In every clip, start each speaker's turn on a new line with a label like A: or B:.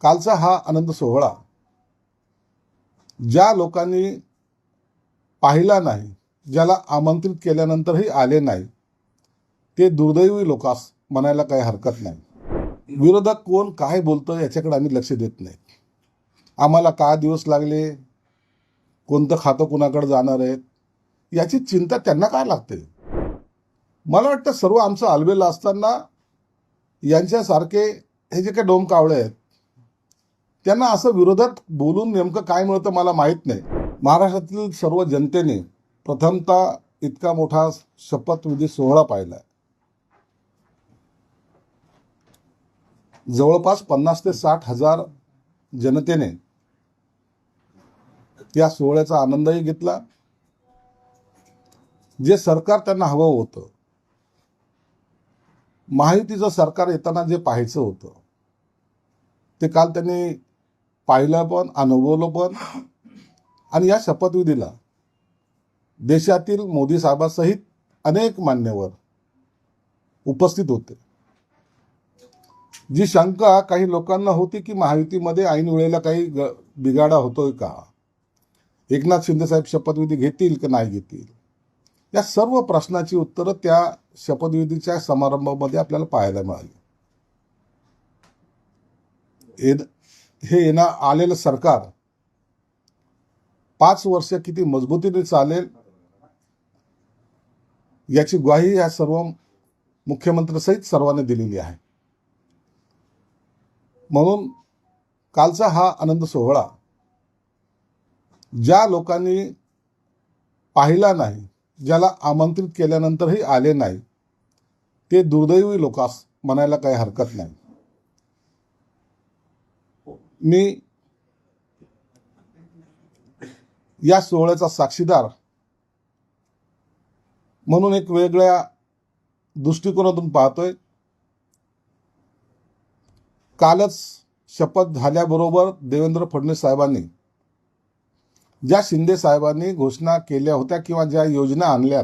A: कालचा हा आनंद सोहळा ज्या लोकांनी पाहिला नाही, ज्याला आमंत्रित केल्यानंतरही आले नाही, ते दुर्दैवी लोकास म्हणायला काही हरकत नाही. विरोधक कोण काय बोलतं याच्याकडे आम्ही लक्ष देत नाही. आम्हाला काय दिवस लागले, कोणतं खातं कुणाकडे जाणार आहेत याची चिंता त्यांना काय लागते. मला वाटतं सर्व आमचं आलबेल असताना यांच्यासारखे हे जे काही डोमकावळे आहेत त्यांना असं विरोधात बोलून नेमकं काय मिळतं मला माहीत नाही. महाराष्ट्रातील सर्व जनतेने प्रथमतः इतका मोठा शपथविधी सोहळा पाहिला. जवळपास 50 ते 60 हजार जनतेने या सोहळ्याचा आनंदही घेतला. जे सरकार त्यांना हवं होतं, महायुतीचं सरकार येताना जे पाहायचं होतं ते काल त्यांनी पाहिलं पण, अनुभवलं पण. आणि या शपथविधीला देशातील मोदी साहेबांसहित अनेक मान्यवर उपस्थित होते. जी शंका काही लोकांना होती की महायुतीमध्ये ऐन वेळेला काही बिघाडा होतोय का, एकनाथ शिंदे साहेब शपथविधी घेतील की नाही घेतील, या सर्व प्रश्नाची उत्तरं त्या शपथविधीच्या समारंभामध्ये आपल्याला पाहायला मिळाली. हे आलेलं सरकार 5 वर्ष किती मजबूतीने चालेल याची ग्वाही या सर्व मुख्यमंत्र्यांसहित सर्वांनी दिलेली आहे. म्हणून कालचा हा आनंद सोहळा ज्या लोकांनी पाहिला नाही, ज्याला आमंत्रित केल्यानंतरही आले नाही, ते दुर्दैवी लोकास म्हणायला काही हरकत नाही. मी या सोहळ्याचा साक्षीदार म्हणून एक वेगळ्या दृष्टिकोनातून पाहतोय. कालच शपथ झाल्याबरोबर देवेंद्र फडणवीस साहेबांनी ज्या शिंदे साहेबांनी घोषणा केल्या होत्या किंवा ज्या योजना आणल्यात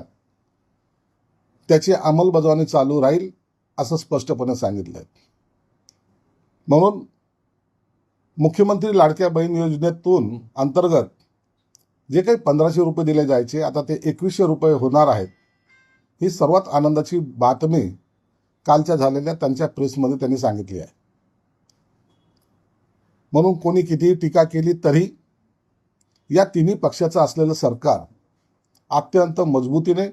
A: त्याची अंमलबजावणी चालू राहील असं स्पष्टपणे सांगितलं. म्हणून मुख्यमंत्री लाडक्या बहीण योजनेतून अंतर्गत जे काही 1500 रुपये दिले जायचे आता ते 2100 रुपये होणार आहेत. ही सर्वात आनंदाची बातमी कालच्या झालेल्या त्यांच्या प्रेसमध्ये त्यांनी सांगितली आहे. म्हणून कोणी कितीही टीका केली तरी या तिन्ही पक्षाचं असलेलं सरकार अत्यंत मजबूतीने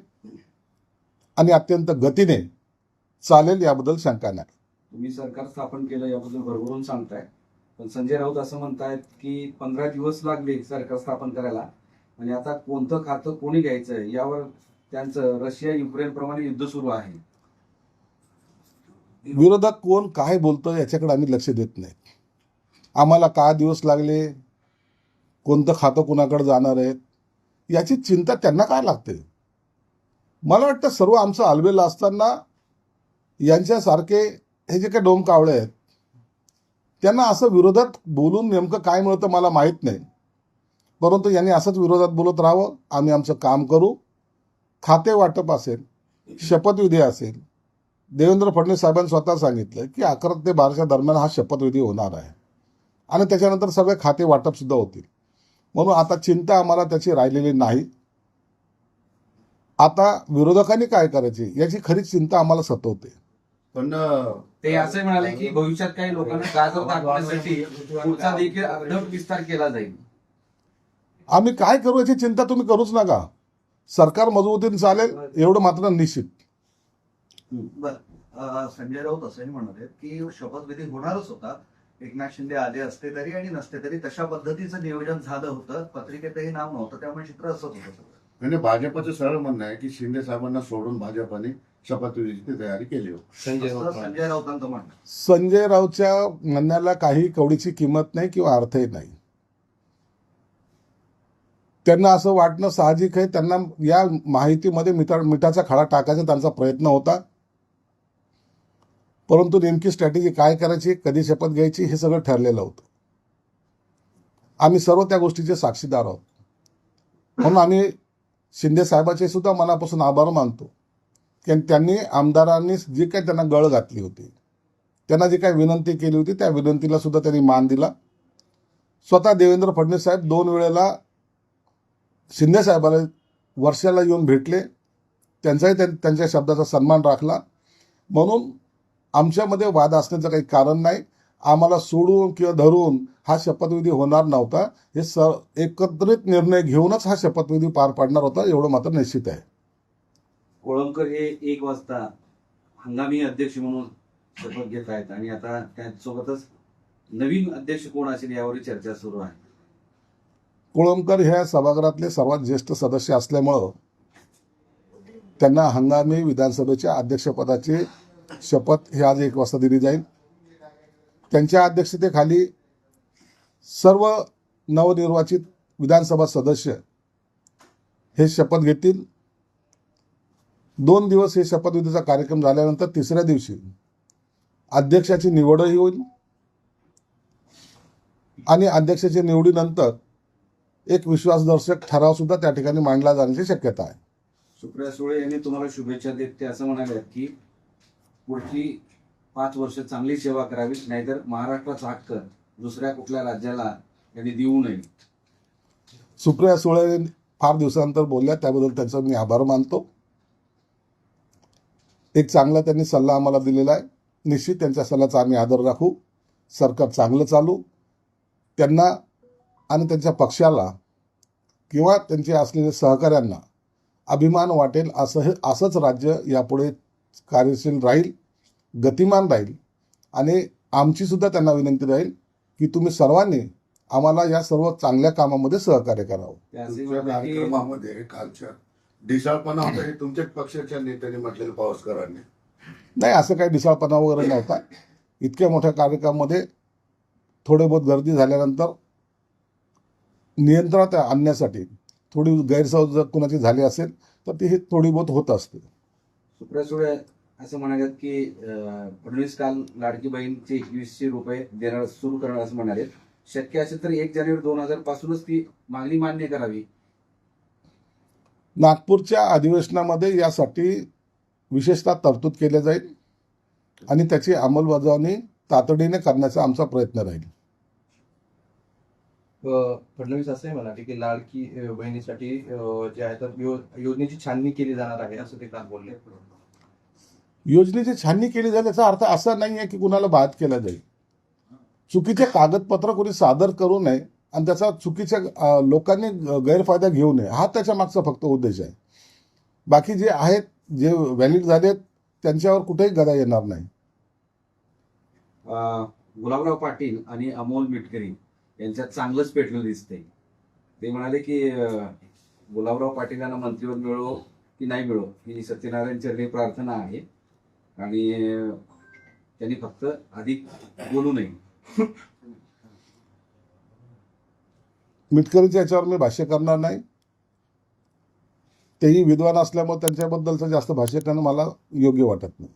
A: आणि अत्यंत गतीने चालेल याबद्दल शंका नाही.
B: तुम्ही सरकार स्थापन केलं याबद्दल भरभरून सांगताय, पण संजय राऊत असं म्हणतायत की 15 दिवस लागले सरकार स्थापन करायला आणि आता कोणतं खातं कोणी घ्यायचं यावर त्यांचं रशिया युक्रेन प्रमाणे युद्ध सुरू आहे.
A: विरोधक कोण काय बोलतं याच्याकडे आम्ही लक्ष देत नाही. आम्हाला काय दिवस लागले, कोणतं खातं कुणाकडे जाणार आहेत याची चिंता त्यांना काय लागते. मला वाटतं सर्व आमचं आलबेल असताना यांच्यासारखे हे जे काही डोमकावळे आहेत त्यांना असं विरोधात बोलून नेमकं काय मिळतं मला माहीत नाही. परंतु यांनी असंच विरोधात बोलत राहावं. आम्ही आमचं काम करू. खाते वाटप असेल, शपथविधी असेल, देवेंद्र फडणवीस साहेबांनी स्वतः सांगितलं की 11 ते 12च्या दरम्यान हा शपथविधी होणार आहे आणि त्याच्यानंतर सगळे खाते वाटप सुद्धा होतील. म्हणून आता चिंता आम्हाला त्याची राहिलेली नाही. आता विरोधकांनी काय करायचे याची खरी चिंता आम्हाला सतवते.
B: पण ते असे म्हणाले की भविष्यात काही लोकांना गाजर दाखवण्यासाठी पुढचा देखील अदब विस्तार केला जाईल.
A: आम्ही काय करू याची चिंता तुम्ही करूच नका. सरकार मजबूतीने चालेल एवढं मात्र निश्चित.
C: संजय राऊत असंही म्हणाले की शपथविधी होणारच होता, एकनाथ शिंदे आले असते तरी आणि नसते तरी तशा पद्धतीचं नियोजन झालं होतं, पत्रिकेतही नाव नव्हतं, त्यामुळे चित्र असंच होतं.
D: म्हणजे भाजपचं सरळ म्हणणं आहे की शिंदे साहेबांना सोडून भाजपाने शपथविधीची तयारी केली होती.
C: संजय राऊतांचं म्हणणं.
A: संजय राऊतच्या म्हणण्याला काही कवडीची किंमत नाही किंवा अर्थही नाही. त्यांना असं वाटणं साहजिक आहे. त्यांना या माहितीमध्ये मिठाचा खडा टाकायचा त्यांचा प्रयत्न होता. परंतु नेमकी स्ट्रॅटेजी काय करायची, कधी शपथ घ्यायची हे सगळं ठरलेलं होतं. आम्ही सर्व त्या गोष्टीचे साक्षीदार आहोत. म्हणून आम्ही शिंदे साहेबांचे सुद्धा मनापासून आभार मानतो की त्यांनी आमदारांनी जी काही त्यांना गळ घातली होती त्यांना जी काही विनंती केली होती त्या विनंतीला सुद्धा त्यांनी मान दिला. स्वतः देवेंद्र फडणवीस साहेब 2 वेळेला शिंदे साहेबाला वर्षाला येऊन भेटले. त्यांचाही त्यांच्या शब्दाचा सन्मान राखला. म्हणून आमच्यामध्ये वाद असण्याचं काही कारण नाही. आम्हाला सोडून किंवा धरून हा शपथविधी होणार नव्हता. हे एकत्रित निर्णय घेऊनच हा शपथविधी पार पाडणार होता, एवढं मात्र निश्चित आहे.
B: कोळंबकर हे 1 वाजता हंगामी अध्यक्ष म्हणून शपथ घेत आहेत आणि आता त्यासोबतच नवीन अध्यक्ष कोण असेल यावर चर्चा सुरू आहे.
A: कोळंबकर ह्या सभागृहातले सर्वात ज्येष्ठ सदस्य असल्यामुळं त्यांना हंगामी विधानसभेच्या अध्यक्षपदाची शपथ ही आज 1 वाजता दिली जाईल. त्यांच्या अध्यक्षतेखाली सर्व नवनिर्वाचित विधानसभा सदस्य हे शपथ घेतील. 2 दिवस हे शपथविधीचा कार्यक्रम झाल्यानंतर 3ऱ्या दिवशी अध्यक्षाची निवडही होईल आणि अध्यक्षाच्या निवडीनंतर एक विश्वासदर्शक ठराव सुद्धा त्या ठिकाणी मांडला जाण्याची शक्यता आहे.
B: सुप्रिया सुळे यांनी तुम्हाला शुभेच्छा देत ते असं म्हणाले की पुढची 5 वर्ष चांगली सेवा करावी, नाहीतर महाराष्ट्राचा हक्क दुसऱ्या कुठल्या राज्याला यांनी देऊ नये.
A: सुप्रिया सुळे फार दिवसानंतर बोलल्या, त्याबद्दल त्यांचा मी आभार मानतो. एक चांगला त्यांनी सल्ला आम्हाला दिलेला आहे. निश्चित त्यांच्या सल्ल्याचा आम्ही आदर राखू. सरकार चांगलं चालू. त्यांना आणि त्यांच्या पक्षाला किंवा त्यांचे असलेल्या सहकाऱ्यांना अभिमान वाटेल असंच राज्य यापुढे कार्यशील राहील, गतिमान राहील. आणि आमची सुद्धा त्यांना विनंती राहील की तुम्ही सर्वांनी आम्हाला या सर्व चांगल्या कामामध्ये सहकार्य करावं.
B: ते असे
D: तुमच्या
B: म्हणतात की
D: कार्यक्रमामध्ये कालच्या ढिसाळपणा होता हे तुमच्याच पक्षाच्या नेत्यांनी म्हटलेलं पावसकरांनी.
A: नाही, असं काही डिसाळपणा वगैरे नव्हता. इतक्या मोठ्या कार्यक्रमामध्ये थोडे बहुत गर्दी झाल्यानंतर नियंत्रणात आणण्यासाठी थोडी गैरसमज जर कुणाची झाली असेल तर ती थोडी बहुत होत असते.
B: सुप्रिया सुळे असं म्हणाले की फडणवीस काल लाडकी बहीणचे 2100 रुपये देणार सुरू करणार असं म्हणाले. शक्य असेल तर 1 जानेवारी 2000 पासूनच ती मागणी मान्य करावी.
A: नागपूरच्या अधिवेशनामध्ये यासाठी विशेषतः तरतूद केली जाईल आणि त्याची अंमलबजावणी तातडीने करण्याचा आमचा प्रयत्न राहील.
E: फडणवीस असंही म्हणाले की लाडकी बहिणीसाठी जे आहे तर योजनेची छाननी केली जाणार आहे असं ते काल बोलले.
A: योजनेची छाननी केली जाईल याचा अर्थ असा नाही आहे की कुणाला बाद केला जाईल. चुकीचे कागदपत्र कोणी सादर करू नये आणि त्याचा चुकीच्या लोकांनी गैरफायदा घेऊ नये, हा त्याच्या मागचा फक्त उद्देश आहे. बाकी जे आहेत, जे व्हॅलिड झालेत, त्यांच्यावर कुठेही गदा येणार नाही.
B: गुलाबराव पाटील आणि अमोल मिटकरी यांच्यात चांगलंच पेटलं दिसतंय. ते म्हणाले की गुलाबराव पाटील यांना मंत्रिपद मिळो की नाही मिळो ही सत्यनारायण चरणी प्रार्थना आहे आणि त्यांनी फक्त अधिक बोलू नये.
A: मिटकरीच्या याच्यावर मी भाष्य करणार नाही. तेही विद्वान असल्यामुळे त्यांच्याबद्दलचं जास्त भाष्य करणं मला योग्य वाटत नाही.